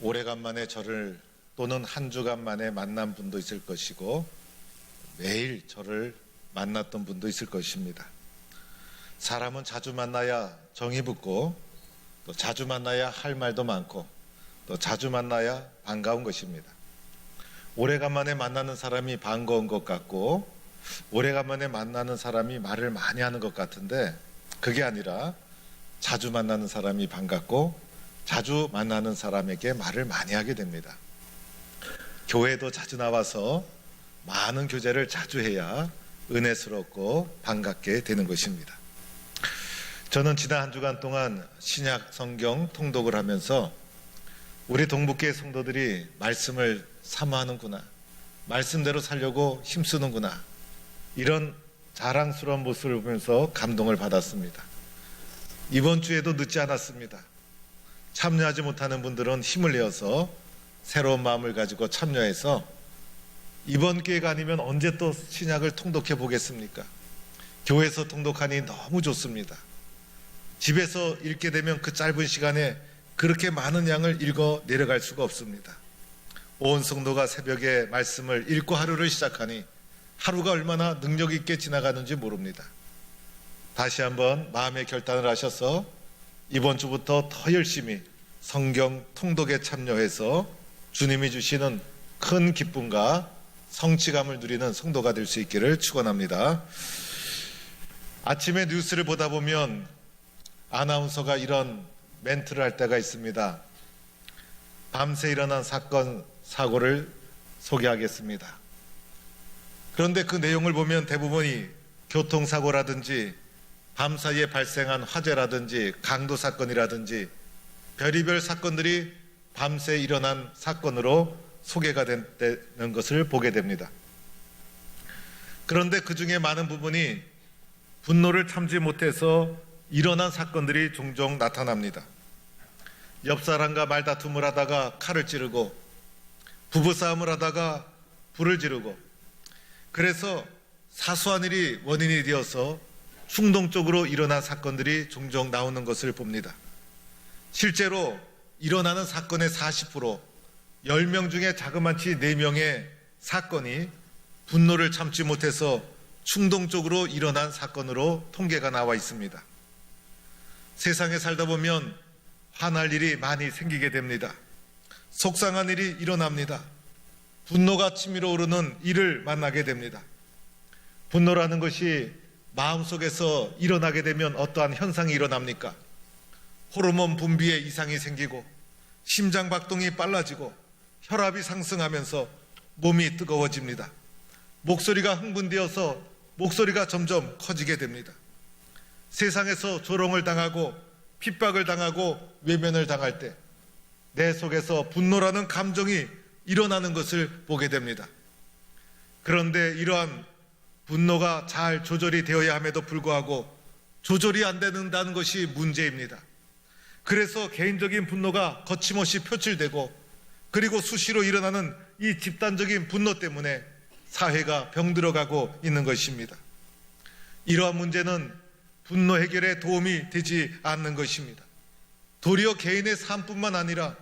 오래간만에 저를 또는 한 주간 만에 만난 분도 있을 것이고 매일 저를 만났던 분도 있을 것입니다. 사람은 자주 만나야 정이 붙고 또 자주 만나야 할 말도 많고 또 자주 만나야 반가운 것입니다. 오래간만에 만나는 사람이 반가운 것 같고 오래간만에 만나는 사람이 말을 많이 하는 것 같은데 그게 아니라 자주 만나는 사람이 반갑고 자주 만나는 사람에게 말을 많이 하게 됩니다. 교회도 자주 나와서 많은 교제를 자주 해야 은혜스럽고 반갑게 되는 것입니다. 저는 지난 한 주간 동안 신약 성경 통독을 하면서 우리 동북교회 성도들이 말씀을 사모하는구나, 말씀대로 살려고 힘쓰는구나, 이런 자랑스러운 모습을 보면서 감동을 받았습니다. 이번 주에도 늦지 않았습니다. 참여하지 못하는 분들은 힘을 내어서 새로운 마음을 가지고 참여해서 이번 기회가 아니면 언제 또 신약을 통독해 보겠습니까? 교회에서 통독하니 너무 좋습니다. 집에서 읽게 되면 그 짧은 시간에 그렇게 많은 양을 읽어 내려갈 수가 없습니다. 온 성도가 새벽에 말씀을 읽고 하루를 시작하니 하루가 얼마나 능력 있게 지나가는지 모릅니다. 다시 한번 마음의 결단을 하셔서 이번 주부터 더 열심히 성경 통독에 참여해서 주님이 주시는 큰 기쁨과 성취감을 누리는 성도가 될 수 있기를 축원합니다. 아침에 뉴스를 보다 보면 아나운서가 이런 멘트를 할 때가 있습니다. 밤새 일어난 사건, 사고를 소개하겠습니다. 그런데 그 내용을 보면 대부분이 교통사고라든지 밤사이에 발생한 화재라든지 강도 사건이라든지 별의별 사건들이 밤새 일어난 사건으로 소개가 되는 것을 보게 됩니다. 그런데 그 중에 많은 부분이 분노를 참지 못해서 일어난 사건들이 종종 나타납니다. 옆 사람과 말다툼을 하다가 칼을 찌르고 부부싸움을 하다가 불을 지르고 그래서 사소한 일이 원인이 되어서 충동적으로 일어난 사건들이 종종 나오는 것을 봅니다. 실제로 일어나는 사건의 40%, 10명 중에 자그마치 4명의 사건이 분노를 참지 못해서 충동적으로 일어난 사건으로 통계가 나와 있습니다. 세상에 살다 보면 화날 일이 많이 생기게 됩니다. 속상한 일이 일어납니다. 분노가 치밀어 오르는 일을 만나게 됩니다. 분노라는 것이 마음속에서 일어나게 되면 어떠한 현상이 일어납니까? 호르몬 분비에 이상이 생기고 심장 박동이 빨라지고 혈압이 상승하면서 몸이 뜨거워집니다. 목소리가 흥분되어서 목소리가 점점 커지게 됩니다. 세상에서 조롱을 당하고 핍박을 당하고 외면을 당할 때 내 속에서 분노라는 감정이 일어나는 것을 보게 됩니다. 그런데 이러한 분노가 잘 조절이 되어야 함에도 불구하고 조절이 안 된다는 것이 문제입니다. 그래서 개인적인 분노가 거침없이 표출되고 그리고 수시로 일어나는 이 집단적인 분노 때문에 사회가 병들어가고 있는 것입니다. 이러한 문제는 분노 해결에 도움이 되지 않는 것입니다. 도리어 개인의 삶뿐만 아니라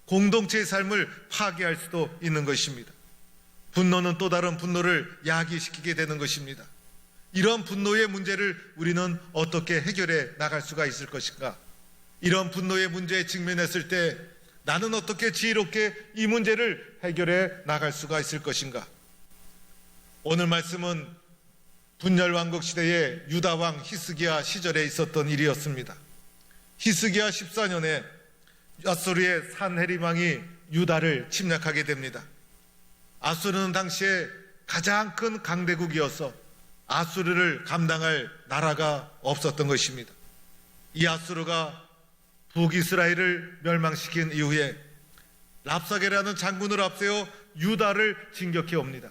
공동체의 삶을 파괴할 수도 있는 것입니다. 분노는 또 다른 분노를 야기시키게 되는 것입니다. 이런 분노의 문제를 우리는 어떻게 해결해 나갈 수가 있을 것인가? 이런 분노의 문제에 직면했을 때 나는 어떻게 지혜롭게 이 문제를 해결해 나갈 수가 있을 것인가? 오늘 말씀은 분열왕국 시대의 유다왕 히스기야 시절에 있었던 일이었습니다. 히스기야 14년에 아수르의 산헤립 왕이 유다를 침략하게 됩니다. 아수르는 당시에 가장 큰 강대국이어서 아수르를 감당할 나라가 없었던 것입니다. 이 아수르가 북이스라엘을 멸망시킨 이후에 랍사게라는 장군을 앞세워 유다를 진격해 옵니다.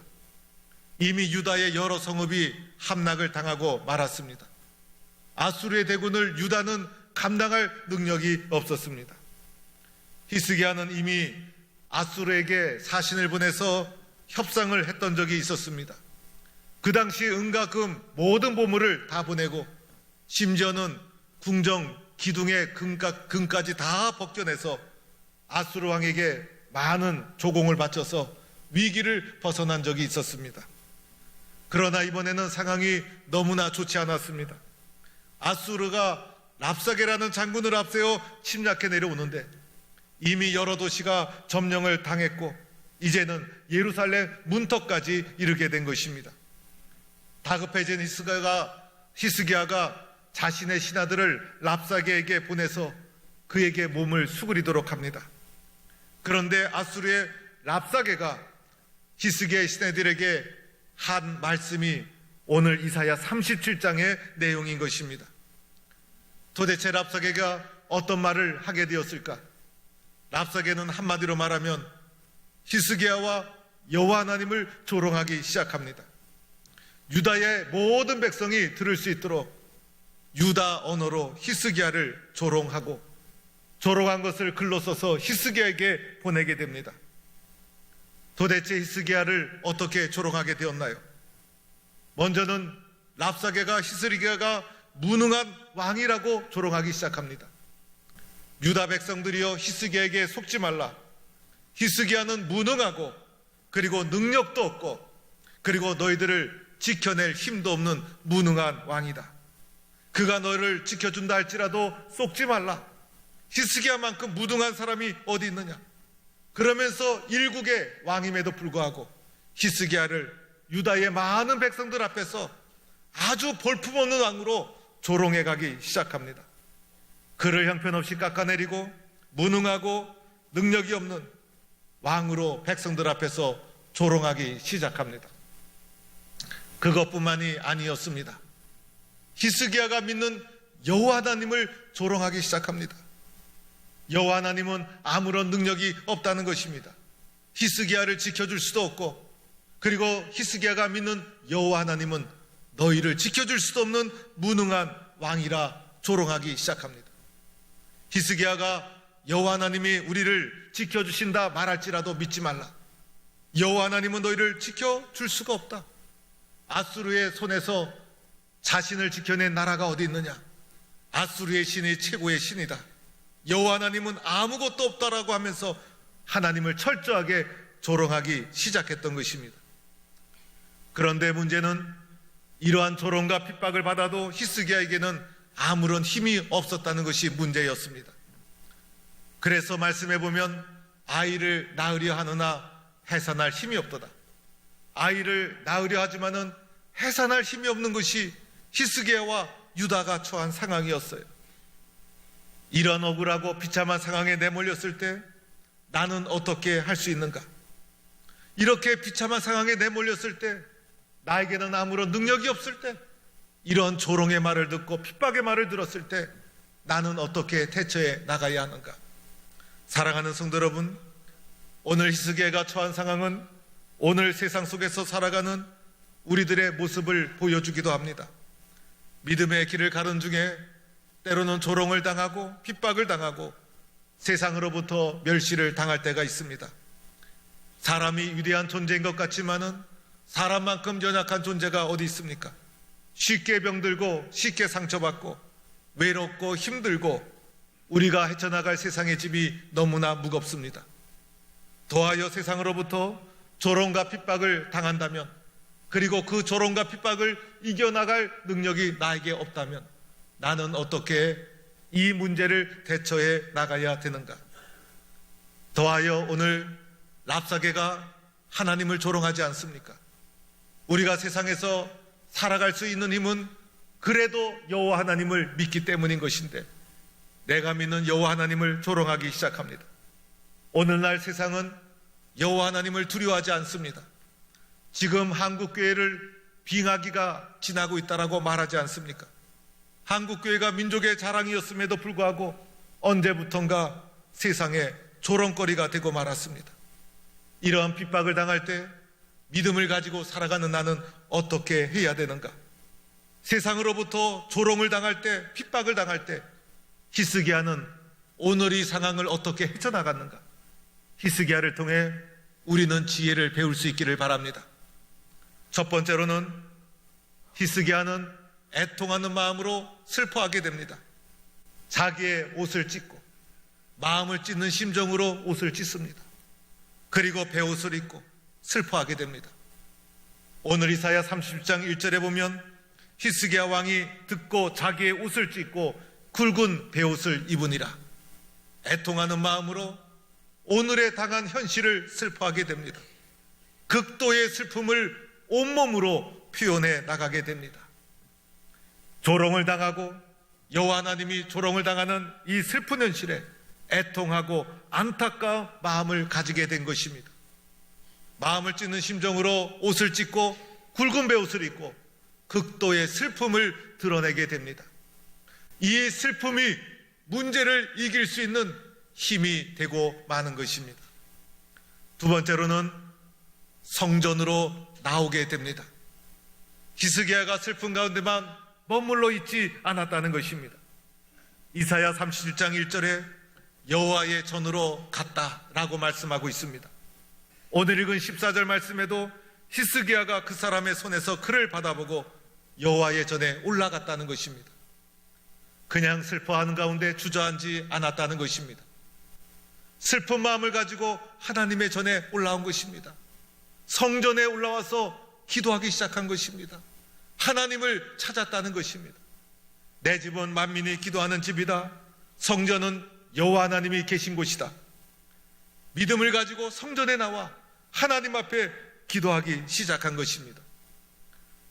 이미 유다의 여러 성읍이 함락을 당하고 말았습니다. 아수르의 대군을 유다는 감당할 능력이 없었습니다. 히스기야는 이미 아수르에게 사신을 보내서 협상을 했던 적이 있었습니다. 그 당시 은과 금 모든 보물을 다 보내고 심지어는 궁정 기둥의 금까지 다 벗겨내서 아수르 왕에게 많은 조공을 바쳐서 위기를 벗어난 적이 있었습니다. 그러나 이번에는 상황이 너무나 좋지 않았습니다. 아수르가 랍사게라는 장군을 앞세워 침략해 내려오는데 이미 여러 도시가 점령을 당했고 이제는 예루살렘 문턱까지 이르게 된 것입니다. 다급해진 히스기야가 자신의 신하들을 랍사게에게 보내서 그에게 몸을 수그리도록 합니다. 그런데 아수르의 랍사게가 히스기야의 신하들에게 한 말씀이 오늘 이사야 37장의 내용인 것입니다. 도대체 랍사게가 어떤 말을 하게 되었을까? 랍사게는 한마디로 말하면 히스기야와 여호와 하나님을 조롱하기 시작합니다. 유다의 모든 백성이 들을 수 있도록 유다 언어로 히스기야를 조롱하고 조롱한 것을 글로 써서 히스기야에게 보내게 됩니다. 도대체 히스기야를 어떻게 조롱하게 되었나요? 먼저는 랍사게가 히스기야가 무능한 왕이라고 조롱하기 시작합니다. 유다 백성들이여 히스기야에게 속지 말라. 히스기야는 무능하고 그리고 능력도 없고 그리고 너희들을 지켜낼 힘도 없는 무능한 왕이다. 그가 너희를 지켜준다 할지라도 속지 말라. 히스기야만큼 무능한 사람이 어디 있느냐. 그러면서 일국의 왕임에도 불구하고 히스기야를 유다의 많은 백성들 앞에서 아주 볼품없는 왕으로 조롱해 가기 시작합니다. 그를 형편없이 깎아내리고 무능하고 능력이 없는 왕으로 백성들 앞에서 조롱하기 시작합니다. 그것뿐만이 아니었습니다. 히스기야가 믿는 여호와 하나님을 조롱하기 시작합니다. 여호와 하나님은 아무런 능력이 없다는 것입니다. 히스기야를 지켜줄 수도 없고 그리고 히스기야가 믿는 여호와 하나님은 너희를 지켜줄 수도 없는 무능한 왕이라 조롱하기 시작합니다. 히스기야가 여호와 하나님이 우리를 지켜주신다 말할지라도 믿지 말라. 여호와 하나님은 너희를 지켜줄 수가 없다. 아수르의 손에서 자신을 지켜낸 나라가 어디 있느냐. 아수르의 신이 최고의 신이다. 여호와 하나님은 아무것도 없다라고 하면서 하나님을 철저하게 조롱하기 시작했던 것입니다. 그런데 문제는 이러한 조롱과 핍박을 받아도 히스기야에게는 아무런 힘이 없었다는 것이 문제였습니다. 그래서 말씀해 보면 아이를 낳으려 하느나 해산할 힘이 없도다. 아이를 낳으려 하지만은 해산할 힘이 없는 것이 히스기야와 유다가 처한 상황이었어요. 이런 억울하고 비참한 상황에 내몰렸을 때 나는 어떻게 할 수 있는가? 이렇게 비참한 상황에 내몰렸을 때 나에게는 아무런 능력이 없을 때 이런 조롱의 말을 듣고 핍박의 말을 들었을 때 나는 어떻게 대처해 나가야 하는가? 사랑하는 성도 여러분, 오늘 히스기야가 처한 상황은 오늘 세상 속에서 살아가는 우리들의 모습을 보여주기도 합니다. 믿음의 길을 가는 중에 때로는 조롱을 당하고 핍박을 당하고 세상으로부터 멸시를 당할 때가 있습니다. 사람이 위대한 존재인 것 같지만은 사람만큼 연약한 존재가 어디 있습니까? 쉽게 병들고 쉽게 상처받고 외롭고 힘들고 우리가 헤쳐나갈 세상의 짐이 너무나 무겁습니다. 더하여 세상으로부터 조롱과 핍박을 당한다면 그리고 그 조롱과 핍박을 이겨나갈 능력이 나에게 없다면 나는 어떻게 이 문제를 대처해 나가야 되는가? 더하여 오늘 랍사게가 하나님을 조롱하지 않습니까? 우리가 세상에서 살아갈 수 있는 힘은 그래도 여호와 하나님을 믿기 때문인 것인데 내가 믿는 여호와 하나님을 조롱하기 시작합니다. 오늘날 세상은 여호와 하나님을 두려워하지 않습니다. 지금 한국교회를 빙하기가 지나고 있다라고 말하지 않습니까? 한국교회가 민족의 자랑이었음에도 불구하고 언제부턴가 세상에 조롱거리가 되고 말았습니다. 이러한 핍박을 당할 때 믿음을 가지고 살아가는 나는 어떻게 해야 되는가? 세상으로부터 조롱을 당할 때, 핍박을 당할 때 히스기야는 오늘 이 상황을 어떻게 헤쳐나갔는가? 히스기야를 통해 우리는 지혜를 배울 수 있기를 바랍니다. 첫 번째로는 히스기야는 애통하는 마음으로 슬퍼하게 됩니다. 자기의 옷을 찢고 마음을 찢는 심정으로 옷을 찢습니다. 그리고 베옷을 입고 슬퍼하게 됩니다. 오늘 이사야 30장 1절에 보면 히스기야 왕이 듣고 자기의 옷을 찢고 굵은 베옷을 입으니라. 애통하는 마음으로 오늘에 당한 현실을 슬퍼하게 됩니다. 극도의 슬픔을 온몸으로 표현해 나가게 됩니다. 조롱을 당하고 여호와 하나님이 조롱을 당하는 이 슬픈 현실에 애통하고 안타까운 마음을 가지게 된 것입니다. 마음을 찢는 심정으로 옷을 찢고 굵은 베옷을 입고 극도의 슬픔을 드러내게 됩니다. 이 슬픔이 문제를 이길 수 있는 힘이 되고 마는 것입니다. 두 번째로는 성전으로 나오게 됩니다. 히스기야가 슬픈 가운데만 머물러 있지 않았다는 것입니다. 이사야 37장 1절에 여호와의 전으로 갔다라고 말씀하고 있습니다. 오늘 읽은 14절 말씀에도 히스기야가 그 사람의 손에서 글을 받아보고 여호와의 전에 올라갔다는 것입니다. 그냥 슬퍼하는 가운데 주저앉지 않았다는 것입니다. 슬픈 마음을 가지고 하나님의 전에 올라온 것입니다. 성전에 올라와서 기도하기 시작한 것입니다. 하나님을 찾았다는 것입니다. 내 집은 만민이 기도하는 집이다. 성전은 여호와 하나님이 계신 곳이다. 믿음을 가지고 성전에 나와 하나님 앞에 기도하기 시작한 것입니다.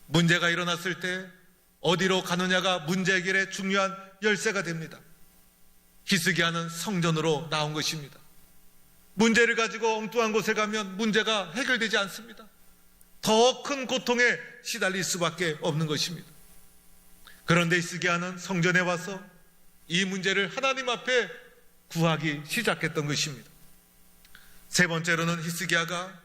문제가 일어났을 때 어디로 가느냐가 문제 해결의 중요한 열쇠가 됩니다. 히스기야는 성전으로 나온 것입니다. 문제를 가지고 엉뚱한 곳에 가면 문제가 해결되지 않습니다. 더 큰 고통에 시달릴 수밖에 없는 것입니다. 그런데 히스기야는 성전에 와서 이 문제를 하나님 앞에 구하기 시작했던 것입니다. 세 번째로는 히스기야가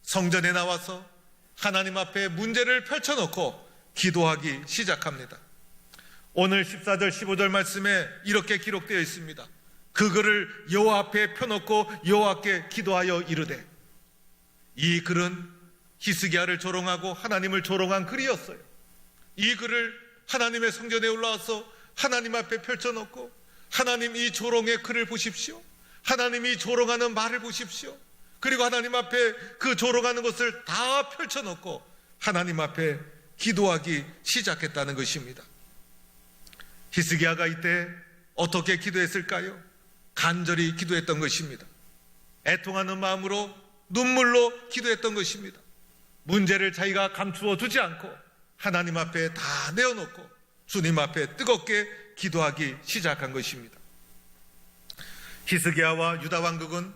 성전에 나와서 하나님 앞에 문제를 펼쳐놓고 기도하기 시작합니다. 오늘 14절 15절 말씀에 이렇게 기록되어 있습니다. 그 글을 여호와 앞에 펴놓고 여호와께 기도하여 이르되. 이 글은 히스기야를 조롱하고 하나님을 조롱한 글이었어요. 이 글을 하나님의 성전에 올라와서 하나님 앞에 펼쳐놓고 하나님 이 조롱의 글을 보십시오. 하나님 이 조롱하는 말을 보십시오. 그리고 하나님 앞에 그 조롱하는 것을 다 펼쳐놓고 하나님 앞에 기도하기 시작했다는 것입니다. 히스기야가 이때 어떻게 기도했을까요? 간절히 기도했던 것입니다. 애통하는 마음으로 눈물로 기도했던 것입니다. 문제를 자기가 감추어 두지 않고 하나님 앞에 다 내어놓고 주님 앞에 뜨겁게 기도하기 시작한 것입니다. 히스기야와 유다 왕국은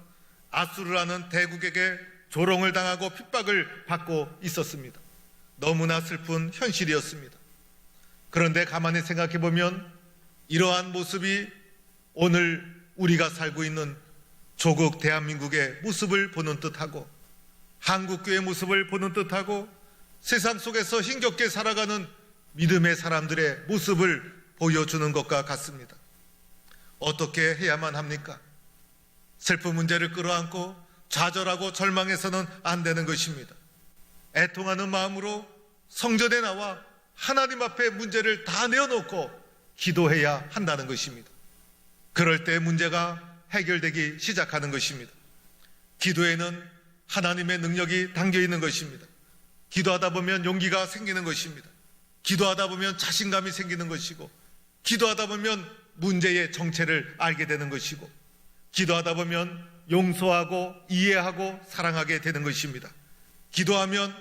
아수르라는 대국에게 조롱을 당하고 핍박을 받고 있었습니다. 너무나 슬픈 현실이었습니다. 그런데 가만히 생각해 보면 이러한 모습이 오늘 우리가 살고 있는 조국 대한민국의 모습을 보는 듯하고 한국교회의 모습을 보는 듯하고 세상 속에서 힘겹게 살아가는 믿음의 사람들의 모습을 보여주는 것과 같습니다. 어떻게 해야만 합니까? 슬픈 문제를 끌어안고 좌절하고 절망해서는 안 되는 것입니다. 애통하는 마음으로 성전에 나와 하나님 앞에 문제를 다 내어놓고 기도해야 한다는 것입니다. 그럴 때 문제가 해결되기 시작하는 것입니다. 기도에는 하나님의 능력이 담겨 있는 것입니다. 기도하다 보면 용기가 생기는 것입니다. 기도하다 보면 자신감이 생기는 것이고, 기도하다 보면 문제의 정체를 알게 되는 것이고, 기도하다 보면 용서하고 이해하고 사랑하게 되는 것입니다. 기도하면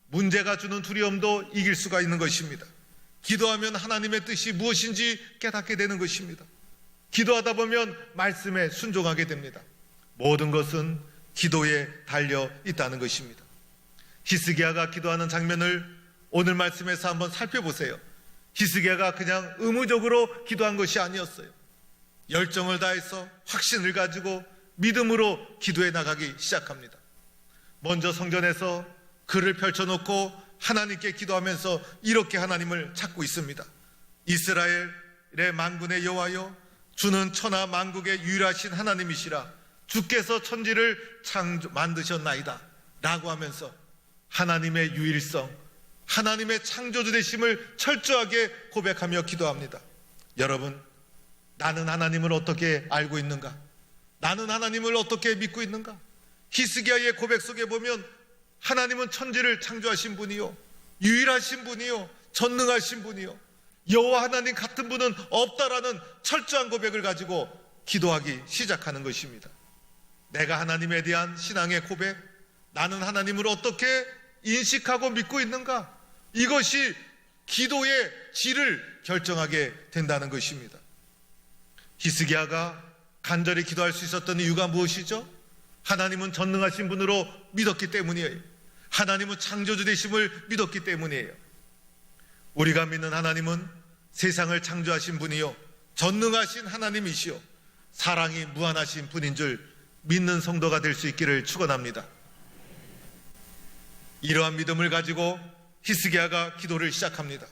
문제가 주는 두려움도 이길 수가 있는 것입니다. 기도하면 하나님의 뜻이 무엇인지 깨닫게 되는 것입니다. 기도하다 보면 말씀에 순종하게 됩니다. 모든 것은 기도에 달려 있다는 것입니다. 히스기야가 기도하는 장면을 오늘 말씀에서 한번 살펴보세요. 히스기야가 그냥 의무적으로 기도한 것이 아니었어요. 열정을 다해서 확신을 가지고 믿음으로 기도해 나가기 시작합니다. 먼저 성전에서 글을 펼쳐놓고 하나님께 기도하면서 이렇게 하나님을 찾고 있습니다. 이스라엘의 만군의 여호와여, 주는 천하 만국의 유일하신 하나님이시라. 주께서 천지를 만드셨나이다 라고 하면서 하나님의 유일성, 하나님의 창조주 되심을 철저하게 고백하며 기도합니다. 여러분, 나는 하나님을 어떻게 알고 있는가? 나는 하나님을 어떻게 믿고 있는가? 히스기야의 고백 속에 보면 하나님은 천지를 창조하신 분이요, 유일하신 분이요, 전능하신 분이요, 여호와 하나님 같은 분은 없다라는 철저한 고백을 가지고 기도하기 시작하는 것입니다. 내가 하나님에 대한 신앙의 고백, 나는 하나님을 어떻게 인식하고 믿고 있는가? 이것이 기도의 질을 결정하게 된다는 것입니다. 히스기야가 간절히 기도할 수 있었던 이유가 무엇이죠? 하나님은 전능하신 분으로 믿었기 때문이에요. 하나님은 창조주 되심을 믿었기 때문이에요. 우리가 믿는 하나님은 세상을 창조하신 분이요, 전능하신 하나님이시요, 사랑이 무한하신 분인 줄 믿는 성도가 될 수 있기를 축원합니다. 이러한 믿음을 가지고 히스기야가 기도를 시작합니다.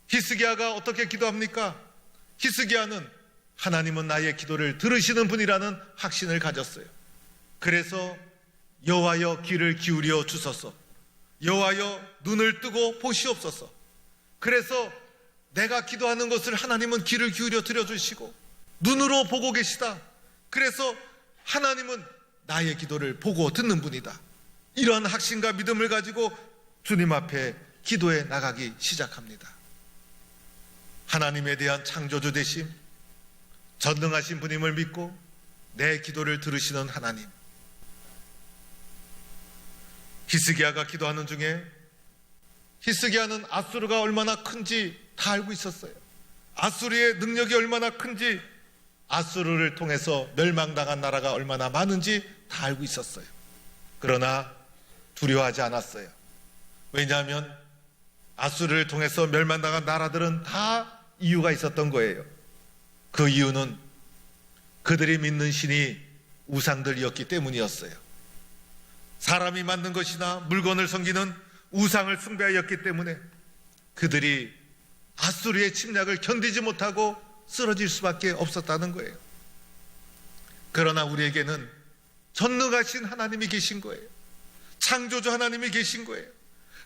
히스기야가 어떻게 기도합니까? 히스기야는 하나님은 나의 기도를 들으시는 분이라는 확신을 가졌어요. 그래서 여호와여 귀를 기울여 주소서, 여호와여 눈을 뜨고 보시옵소서. 그래서 내가 기도하는 것을 하나님은 귀를 기울여 들어주시고 눈으로 보고 계시다. 그래서 하나님은 나의 기도를 보고 듣는 분이다. 이러한 확신과 믿음을 가지고 주님 앞에 기도해 나가기 시작합니다. 하나님에 대한 창조주 되심, 전능하신 분임을 믿고 내 기도를 들으시는 하나님. 히스기야가 기도하는 중에 히스기야는 아수르가 얼마나 큰지 다 알고 있었어요. 아수르의 능력이 얼마나 큰지, 아수르를 통해서 멸망당한 나라가 얼마나 많은지 다 알고 있었어요. 그러나 두려워하지 않았어요. 왜냐하면 아수르를 통해서 멸망당한 나라들은 다 이유가 있었던 거예요. 그 이유는 그들이 믿는 신이 우상들이었기 때문이었어요. 사람이 만든 것이나 물건을 섬기는 우상을 숭배하였기 때문에 그들이 아수르의 침략을 견디지 못하고 쓰러질 수밖에 없었다는 거예요. 그러나 우리에게는 전능하신 하나님이 계신 거예요. 창조주 하나님이 계신 거예요.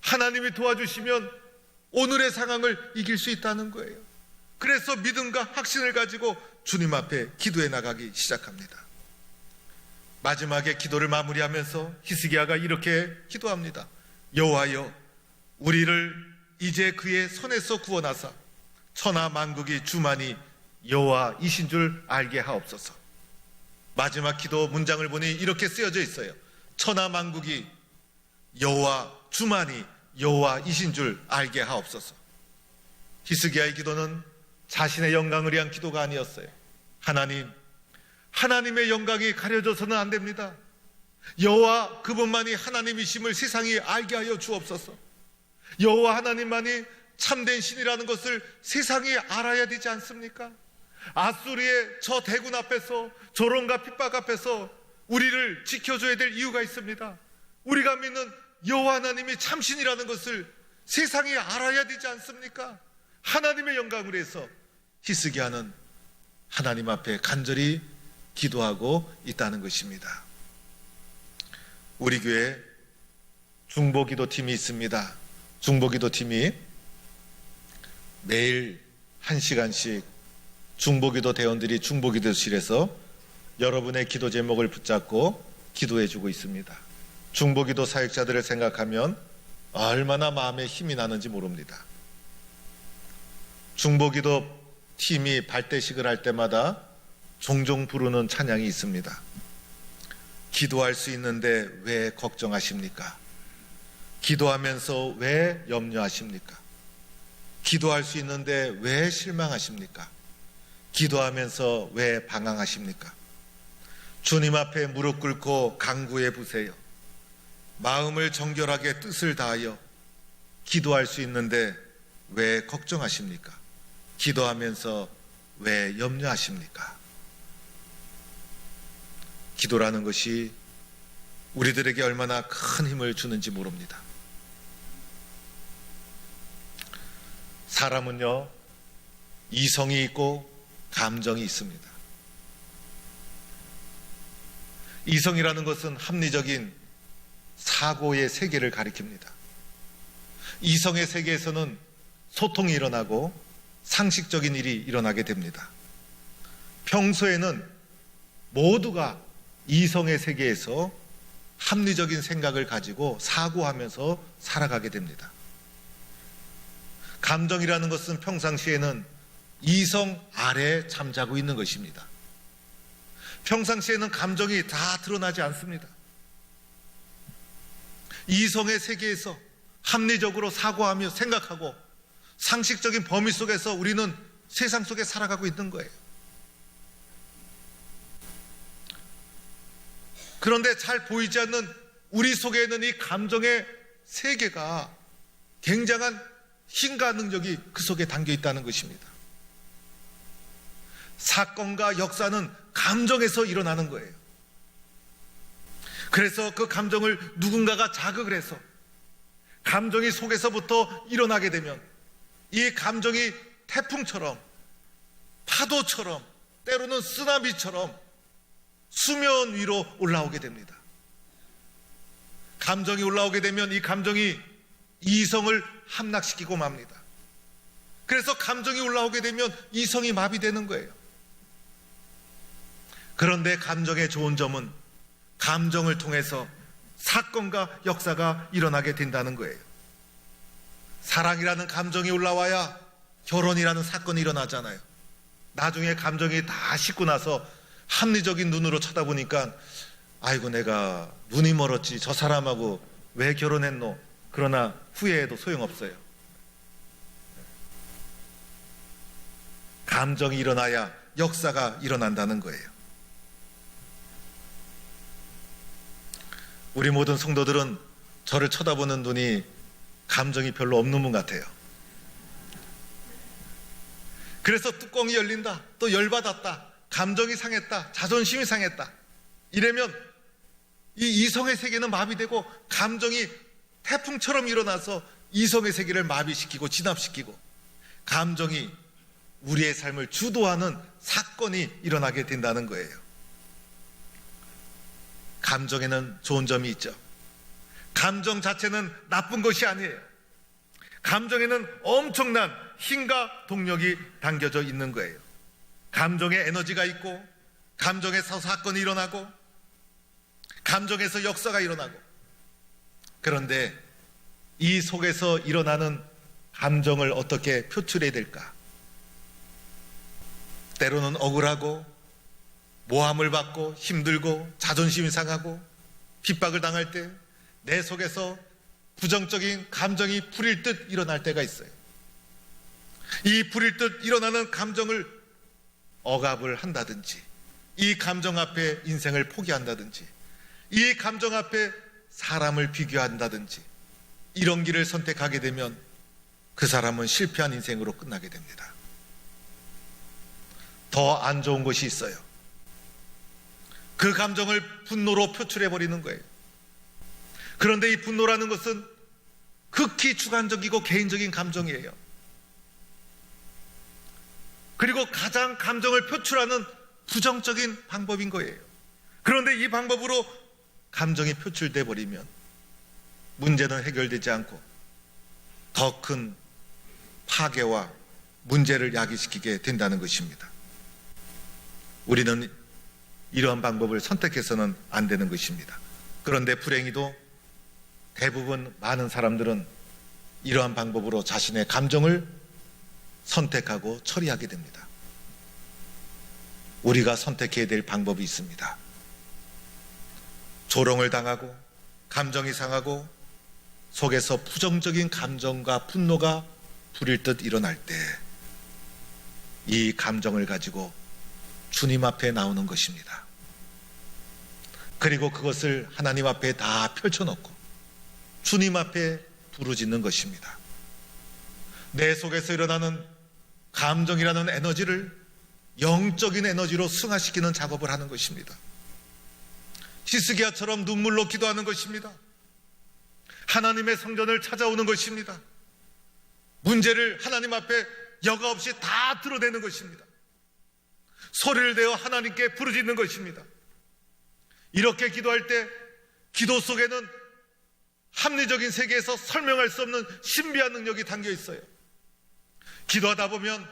하나님이 도와주시면 오늘의 상황을 이길 수 있다는 거예요. 그래서 믿음과 확신을 가지고 주님 앞에 기도해 나가기 시작합니다. 마지막에 기도를 마무리하면서 히스기야가 이렇게 기도합니다. 여호와여, 우리를 이제 그의 손에서 구원하사 천하 만국이 주만이 여호와이신 줄 알게 하옵소서. 마지막 기도 문장을 보니 이렇게 쓰여져 있어요. 천하 만국이 여호와 주만이 여호와이신 줄 알게 하옵소서. 히스기야의 기도는 자신의 영광을 위한 기도가 아니었어요. 하나님, 하나님의 영광이 가려져서는 안 됩니다. 여호와 그분만이 하나님이심을 세상이 알게 하여 주옵소서. 여호와 하나님만이 참된 신이라는 것을 세상이 알아야 되지 않습니까? 아수르의 저 대군 앞에서, 조롱과 핍박 앞에서 우리를 지켜줘야 될 이유가 있습니다. 우리가 믿는 여호와 하나님이 참신이라는 것을 세상이 알아야 되지 않습니까? 하나님의 영광을 위해서 히스기야는 하나님 앞에 간절히 기도하고 있다는 것입니다. 우리 교회에 중보기도팀이 있습니다. 중보기도팀이 매일 1시간씩 중보기도 대원들이 중보기도실에서 여러분의 기도 제목을 붙잡고 기도해주고 있습니다. 중보기도 사역자들을 생각하면 얼마나 마음에 힘이 나는지 모릅니다. 중보기도 팀이 발대식을 할 때마다 종종 부르는 찬양이 있습니다. 기도할 수 있는데 왜 걱정하십니까? 기도하면서 왜 염려하십니까? 기도할 수 있는데 왜 실망하십니까? 기도하면서 왜 방황하십니까? 주님 앞에 무릎 꿇고 간구해 보세요. 마음을 정결하게 뜻을 다하여 기도할 수 있는데 왜 걱정하십니까? 기도하면서 왜 염려하십니까? 기도라는 것이 우리들에게 얼마나 큰 힘을 주는지 모릅니다. 사람은요, 이성이 있고 감정이 있습니다. 이성이라는 것은 합리적인 사고의 세계를 가리킵니다. 이성의 세계에서는 소통이 일어나고 상식적인 일이 일어나게 됩니다. 평소에는 모두가 이성의 세계에서 합리적인 생각을 가지고 사고하면서 살아가게 됩니다. 감정이라는 것은 평상시에는 이성 아래에 잠자고 있는 것입니다. 평상시에는 감정이 다 드러나지 않습니다. 이성의 세계에서 합리적으로 사고하며 생각하고 상식적인 범위 속에서 우리는 세상 속에 살아가고 있는 거예요. 그런데 잘 보이지 않는 우리 속에 있는 이 감정의 세계가 굉장한 힘과 능력이 그 속에 담겨 있다는 것입니다. 사건과 역사는 감정에서 일어나는 거예요. 그래서 그 감정을 누군가가 자극을 해서 감정이 속에서부터 일어나게 되면 이 감정이 태풍처럼, 파도처럼, 때로는 쓰나미처럼 수면 위로 올라오게 됩니다. 감정이 올라오게 되면 이 감정이 이성을 함락시키고 맙니다. 그래서 감정이 올라오게 되면 이성이 마비되는 거예요. 그런데 감정의 좋은 점은 감정을 통해서 사건과 역사가 일어나게 된다는 거예요. 사랑이라는 감정이 올라와야 결혼이라는 사건이 일어나잖아요. 나중에 감정이 다 식고 나서 합리적인 눈으로 쳐다보니까 아이고 내가 눈이 멀었지 저 사람하고 왜 결혼했노? 그러나 후회해도 소용없어요. 감정이 일어나야 역사가 일어난다는 거예요. 우리 모든 성도들은 저를 쳐다보는 눈이 감정이 별로 없는 분 같아요. 그래서 뚜껑이 열린다, 또 열받았다, 감정이 상했다, 자존심이 상했다, 이러면 이 이성의 세계는 마비되고 감정이 태풍처럼 일어나서 이성의 세계를 마비시키고 진압시키고 감정이 우리의 삶을 주도하는 사건이 일어나게 된다는 거예요. 감정에는 좋은 점이 있죠. 감정 자체는 나쁜 것이 아니에요. 감정에는 엄청난 힘과 동력이 담겨져 있는 거예요. 감정에 에너지가 있고 감정에서 사건이 일어나고 감정에서 역사가 일어나고, 그런데 이 속에서 일어나는 감정을 어떻게 표출해야 될까? 때로는 억울하고 모함을 받고 힘들고 자존심이 상하고 핍박을 당할 때 내 속에서 부정적인 감정이 불일 듯 일어날 때가 있어요. 이 불일 듯 일어나는 감정을 억압을 한다든지, 이 감정 앞에 인생을 포기한다든지, 이 감정 앞에 사람을 비교한다든지, 이런 길을 선택하게 되면 그 사람은 실패한 인생으로 끝나게 됩니다. 더 안 좋은 것이 있어요. 그 감정을 분노로 표출해버리는 거예요. 그런데 이 분노라는 것은 극히 주관적이고 개인적인 감정이에요. 그리고 가장 감정을 표출하는 부정적인 방법인 거예요. 그런데 이 방법으로 감정이 표출돼 버리면 문제는 해결되지 않고 더 큰 파괴와 문제를 야기시키게 된다는 것입니다. 우리는 이러한 방법을 선택해서는 안 되는 것입니다. 그런데 불행히도 대부분 많은 사람들은 이러한 방법으로 자신의 감정을 선택하고 처리하게 됩니다. 우리가 선택해야 될 방법이 있습니다. 조롱을 당하고 감정이 상하고 속에서 부정적인 감정과 분노가 불일 듯 일어날 때 이 감정을 가지고 주님 앞에 나오는 것입니다. 그리고 그것을 하나님 앞에 다 펼쳐놓고 주님 앞에 부르짖는 것입니다. 내 속에서 일어나는 감정이라는 에너지를 영적인 에너지로 승화시키는 작업을 하는 것입니다. 히스기야처럼 눈물로 기도하는 것입니다. 하나님의 성전을 찾아오는 것입니다. 문제를 하나님 앞에 여과 없이 다 드러내는 것입니다. 소리를 내어 하나님께 부르짖는 것입니다. 이렇게 기도할 때 기도 속에는 합리적인 세계에서 설명할 수 없는 신비한 능력이 담겨 있어요. 기도하다 보면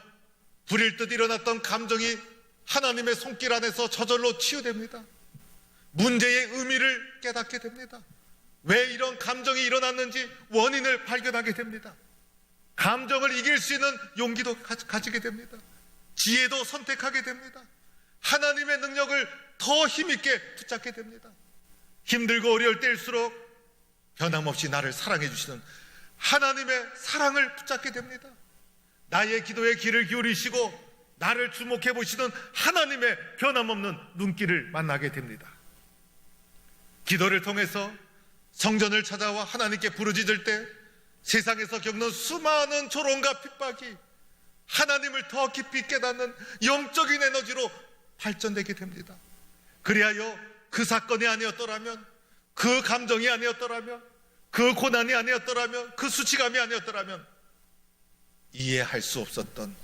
불일 듯 일어났던 감정이 하나님의 손길 안에서 저절로 치유됩니다. 문제의 의미를 깨닫게 됩니다. 왜 이런 감정이 일어났는지 원인을 발견하게 됩니다. 감정을 이길 수 있는 용기도 가지게 됩니다. 지혜도 선택하게 됩니다. 하나님의 능력을 더 힘있게 붙잡게 됩니다. 힘들고 어려울 때일수록 변함없이 나를 사랑해 주시는 하나님의 사랑을 붙잡게 됩니다. 나의 기도에 귀를 기울이시고 나를 주목해 보시는 하나님의 변함없는 눈길을 만나게 됩니다. 기도를 통해서 성전을 찾아와 하나님께 부르짖을 때 세상에서 겪는 수많은 조롱과 핍박이 하나님을 더 깊이 깨닫는 영적인 에너지로 발전되게 됩니다. 그리하여 그 사건이 아니었더라면, 그 감정이 아니었더라면, 그 고난이 아니었더라면, 그 수치감이 아니었더라면 이해할 수 없었던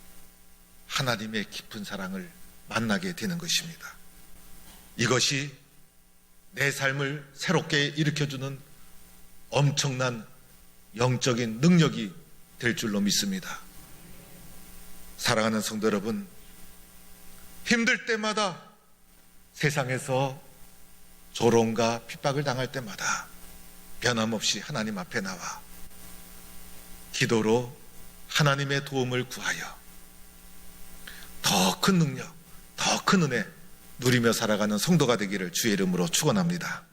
하나님의 깊은 사랑을 만나게 되는 것입니다. 이것이 내 삶을 새롭게 일으켜주는 엄청난 영적인 능력이 될 줄로 믿습니다. 사랑하는 성도 여러분, 힘들 때마다, 세상에서 조롱과 핍박을 당할 때마다 변함없이 하나님 앞에 나와 기도로 하나님의 도움을 구하여 더 큰 능력, 더 큰 은혜 누리며 살아가는 성도가 되기를 주의 이름으로 축원합니다.